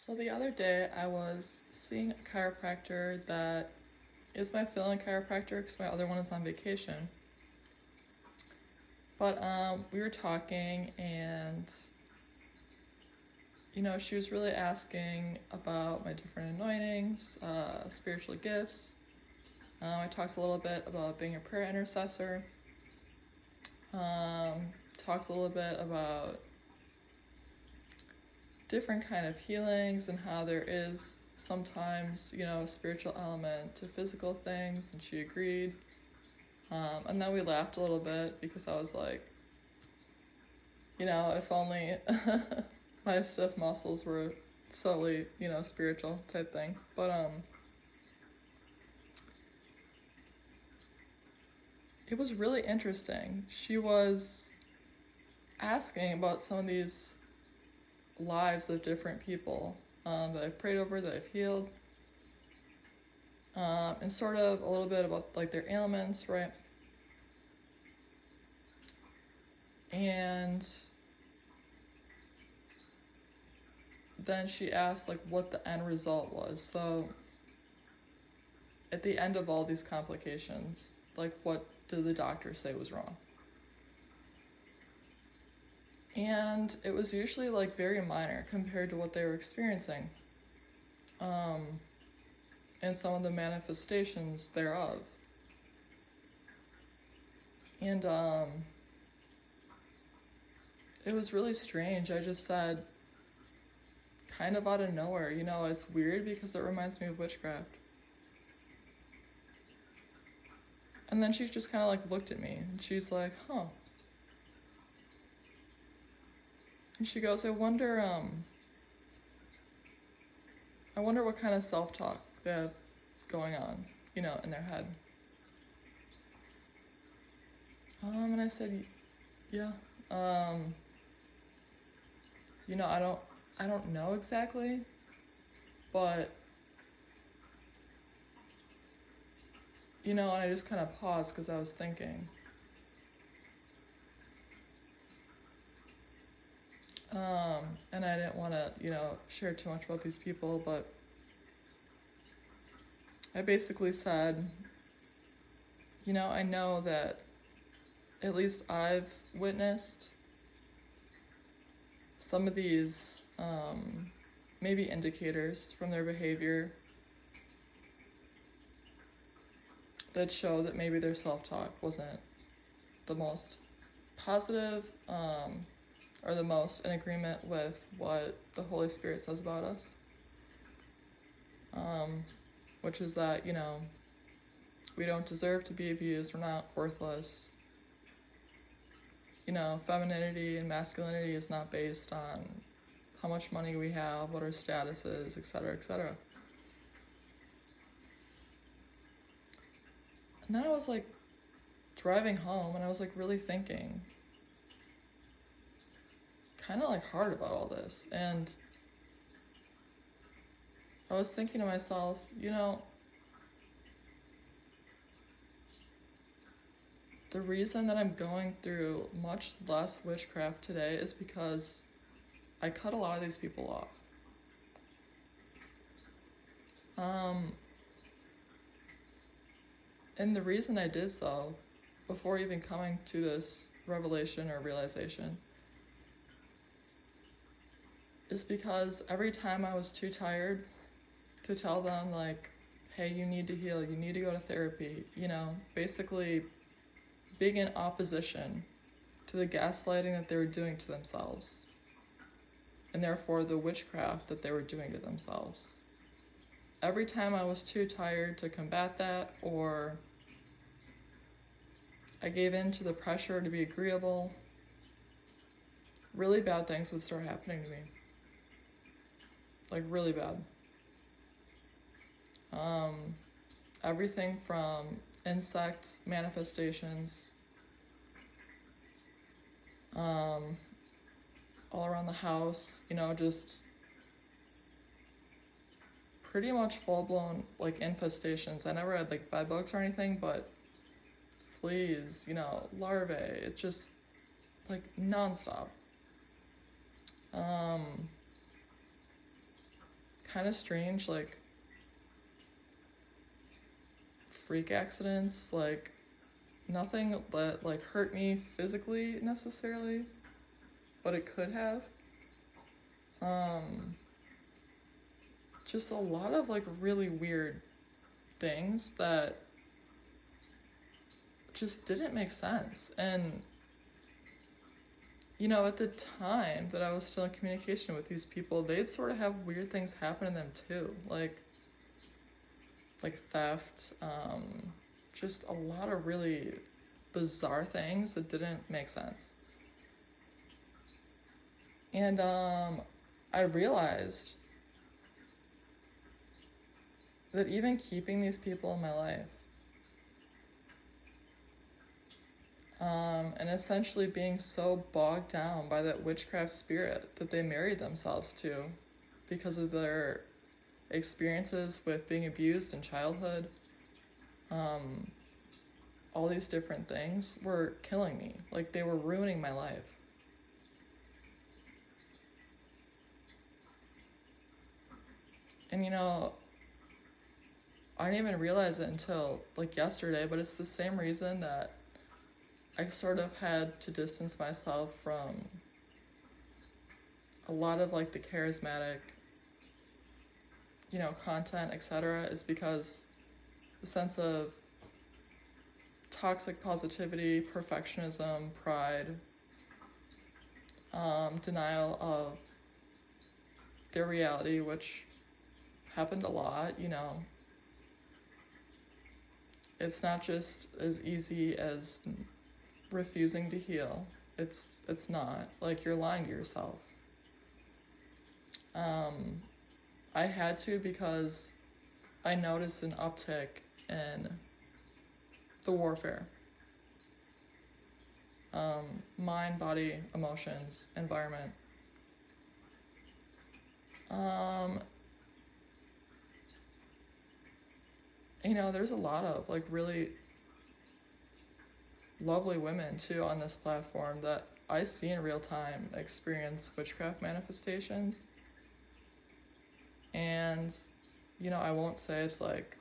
So the other day I was seeing a chiropractor that is my fill-in chiropractor because my other one is on vacation. But we were talking and she was really asking about my different anointings, spiritual gifts. I talked a little bit about being a prayer intercessor. Talked a little bit about different kind of healings and how there is sometimes, a spiritual element to physical things, and she agreed. And then we laughed a little bit because I was like, if only my stiff muscles were solely, spiritual type thing. But it was really interesting. She was asking about some of these lives of different people that I've prayed over, that I've healed, and sort of a little bit about like their ailments, right? And then she asked like what the end result was. So at the end of all these complications, like what did the doctor say was wrong? And it was usually like very minor compared to what they were experiencing, and some of the manifestations thereof. And it was really strange. I just said, kind of out of nowhere, it's weird because it reminds me of witchcraft. And then she just kind of like looked at me and she's like, huh. And she goes, I wonder what kind of self-talk they have going on, in their head. And I said, yeah. I don't know exactly, but and I just kind of paused because I was thinking. And I didn't want to, share too much about these people, but I basically said, I know that at least I've witnessed some of these maybe indicators from their behavior that show that maybe their self-talk wasn't the most positive, or the most in agreement with what the Holy Spirit says about us, which is that, we don't deserve to be abused, we're not worthless. Femininity and masculinity is not based on how much money we have, what our status is, etc., etc. And then I was like driving home and I was like really thinking kind of like hard about all this, and I was thinking to myself, the reason that I'm going through much less witchcraft today is because I cut a lot of these people off. And the reason I did so, before even coming to this revelation or realization, is because every time I was too tired to tell them, like, hey, you need to heal, you need to go to therapy, basically being in opposition to the gaslighting that they were doing to themselves, and therefore the witchcraft that they were doing to themselves. Every time I was too tired to combat that, or I gave in to the pressure to be agreeable, really bad things would start happening to me. Like, really bad. Everything from insect manifestations, all around the house, just pretty much full-blown like infestations. I never had like bed bugs or anything, but fleas, larvae, it's just like nonstop. kind of strange, like, freak accidents, like, nothing that, like, hurt me physically necessarily, but it could have. Just a lot of, like, really weird things that just didn't make sense. And, you know, at the time that I was still in communication with these people, they'd sort of have weird things happen to them too. Like theft, just a lot of really bizarre things that didn't make sense. And I realized that even keeping these people in my life, and essentially being so bogged down by that witchcraft spirit that they married themselves to because of their experiences with being abused in childhood, all these different things were killing me. Like, they were ruining my life. And, you know, I didn't even realize it until, like, yesterday, but it's the same reason that I sort of had to distance myself from a lot of, like, the charismatic, you know, content, etc., is because the sense of toxic positivity, perfectionism, pride, denial of their reality, which happened a lot, you know. It's not just as easy as refusing to heal. It's not. Like, you're lying to yourself. I had to because I noticed an uptick in the warfare. Mind, body, emotions, environment. You know, there's a lot of, like, really lovely women too on this platform that I see in real time experience witchcraft manifestations. And, you know, I won't say it's like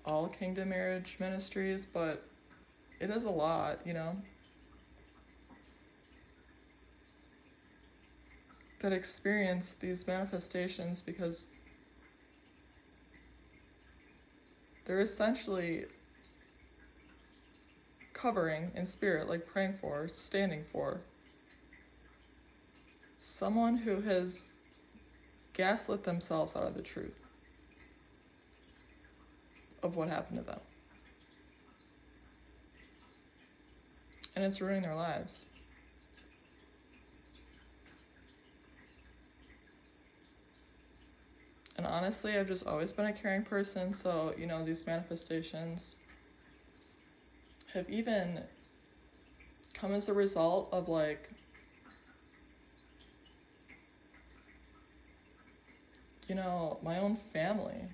all Kingdom Marriage Ministries, but it is a lot, you know, that experience these manifestations because they're essentially covering in spirit, like praying for, standing for someone who has gaslit themselves out of the truth of what happened to them. And it's ruining their lives. And honestly, I've just always been a caring person, so, you know, these manifestations have even come as a result of, like, you know, my own family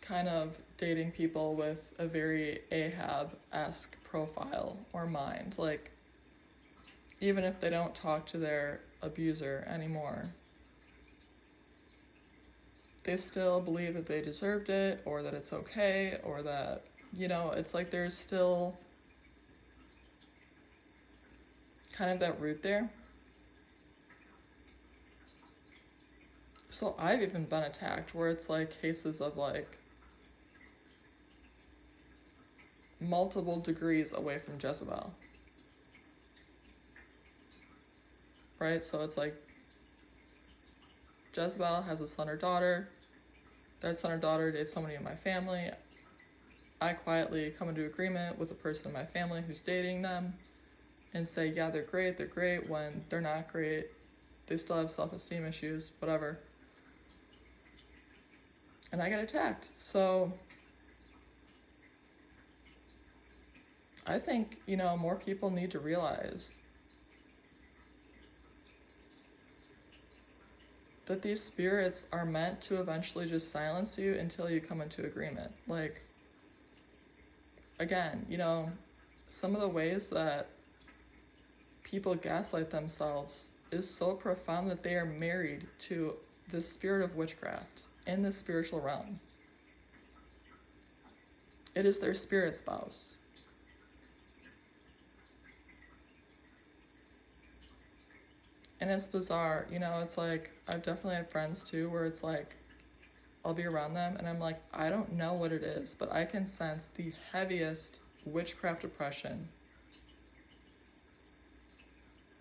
kind of dating people with a very Ahab-esque profile or mind. Like, even if they don't talk to their abuser anymore, they still believe that they deserved it, or that it's okay, or that, you know, it's like there's still kind of that root there. So I've even been attacked where it's like cases of, like, multiple degrees away from Jezebel. Right? So it's like Jezebel has a son or daughter. That son or daughter dates somebody in my family. I quietly come into agreement with the person in my family who's dating them and say, yeah, they're great, when they're not great. They still have self-esteem issues, whatever. And I get attacked. So I think, you know, more people need to realize that these spirits are meant to eventually just silence you until you come into agreement. Like, again, you know, some of the ways that people gaslight themselves is so profound that they are married to the spirit of witchcraft in the spiritual realm. It is their spirit spouse. And it's bizarre, you know, it's like, I've definitely had friends too, where it's like, I'll be around them and I'm like, I don't know what it is, but I can sense the heaviest witchcraft oppression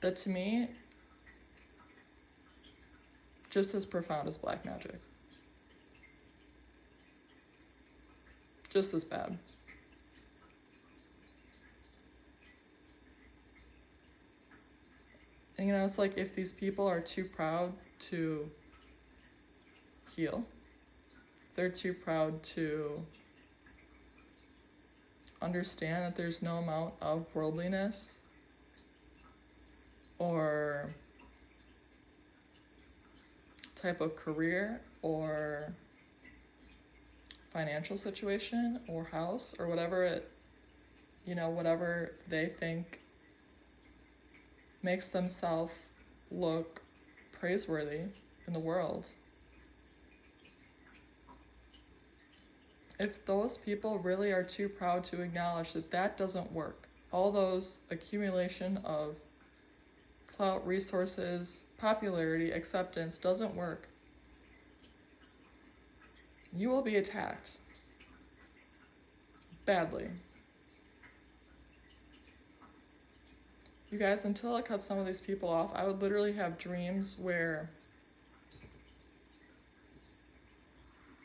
that to me, just as profound as black magic. Just as bad. And you know, it's like if these people are too proud to heal, they're too proud to understand that there's no amount of worldliness or type of career or financial situation or house or whatever it, you know, whatever they think makes themselves look praiseworthy in the world. If those people really are too proud to acknowledge that that doesn't work, all those accumulation of clout, resources, popularity, acceptance doesn't work, you will be attacked badly. You guys, until I cut some of these people off, I would literally have dreams where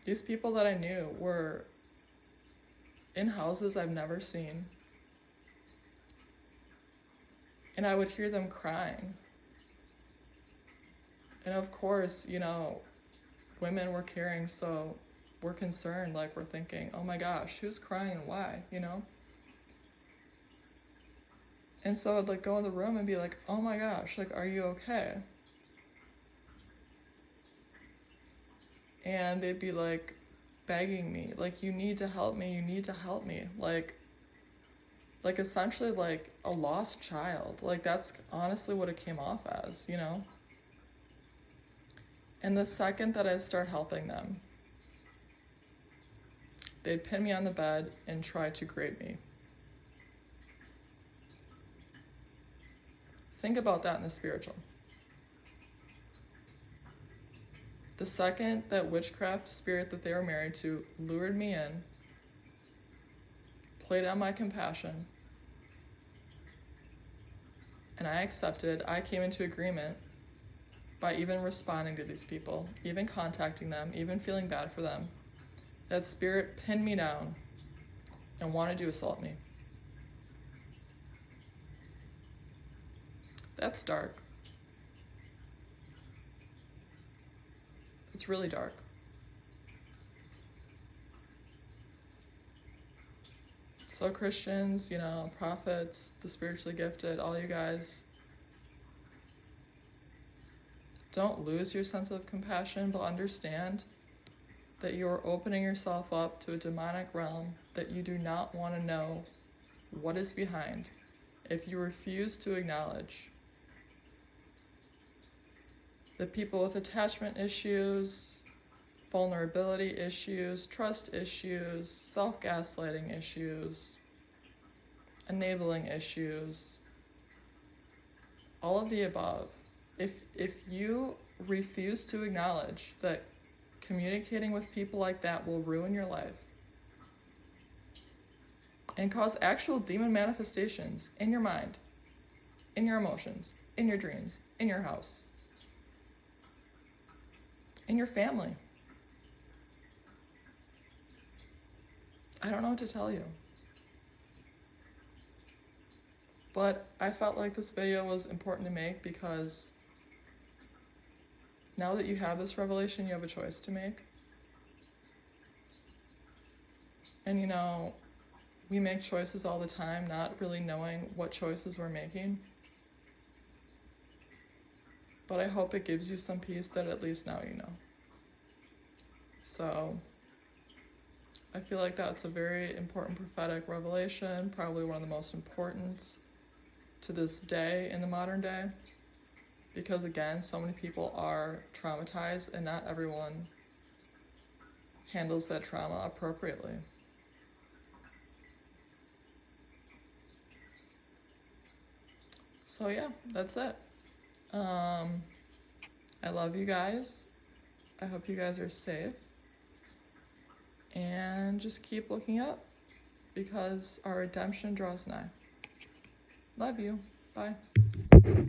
these people that I knew were in houses I've never seen. And I would hear them crying. And of course, you know, women were caring, so we're concerned, like we're thinking, oh my gosh, who's crying and why, you know? And so I'd like go in the room and be like, oh my gosh, like, are you okay? And they'd be like begging me, like, you need to help me, you need to help me. Like essentially like a lost child. Like that's honestly what it came off as, you know? And the second that I start helping them, they'd pin me on the bed and try to grate me. Think about that in the spiritual. The second that witchcraft spirit that they were married to lured me in, played on my compassion, and I accepted, I came into agreement by even responding to these people, even contacting them, even feeling bad for them. That spirit pinned me down and wanted to assault me. That's dark. It's really dark. So Christians, you know, prophets, the spiritually gifted, all you guys, don't lose your sense of compassion, but understand that you're opening yourself up to a demonic realm that you do not want to know what is behind if you refuse to acknowledge that people with attachment issues, vulnerability issues, trust issues, self-gaslighting issues, enabling issues, all of the above. If you refuse to acknowledge that communicating with people like that will ruin your life and cause actual demon manifestations in your mind, in your emotions, in your dreams, in your house, in your family, I don't know what to tell you. But I felt like this video was important to make because now that you have this revelation, you have a choice to make. And you know, we make choices all the time, not really knowing what choices we're making. But I hope it gives you some peace that at least now you know. So I feel like that's a very important prophetic revelation, probably one of the most important to this day in the modern day, because again, so many people are traumatized and not everyone handles that trauma appropriately. So yeah, that's it. I love you guys. I hope you guys are safe. And just keep looking up because our redemption draws nigh. Love you. Bye.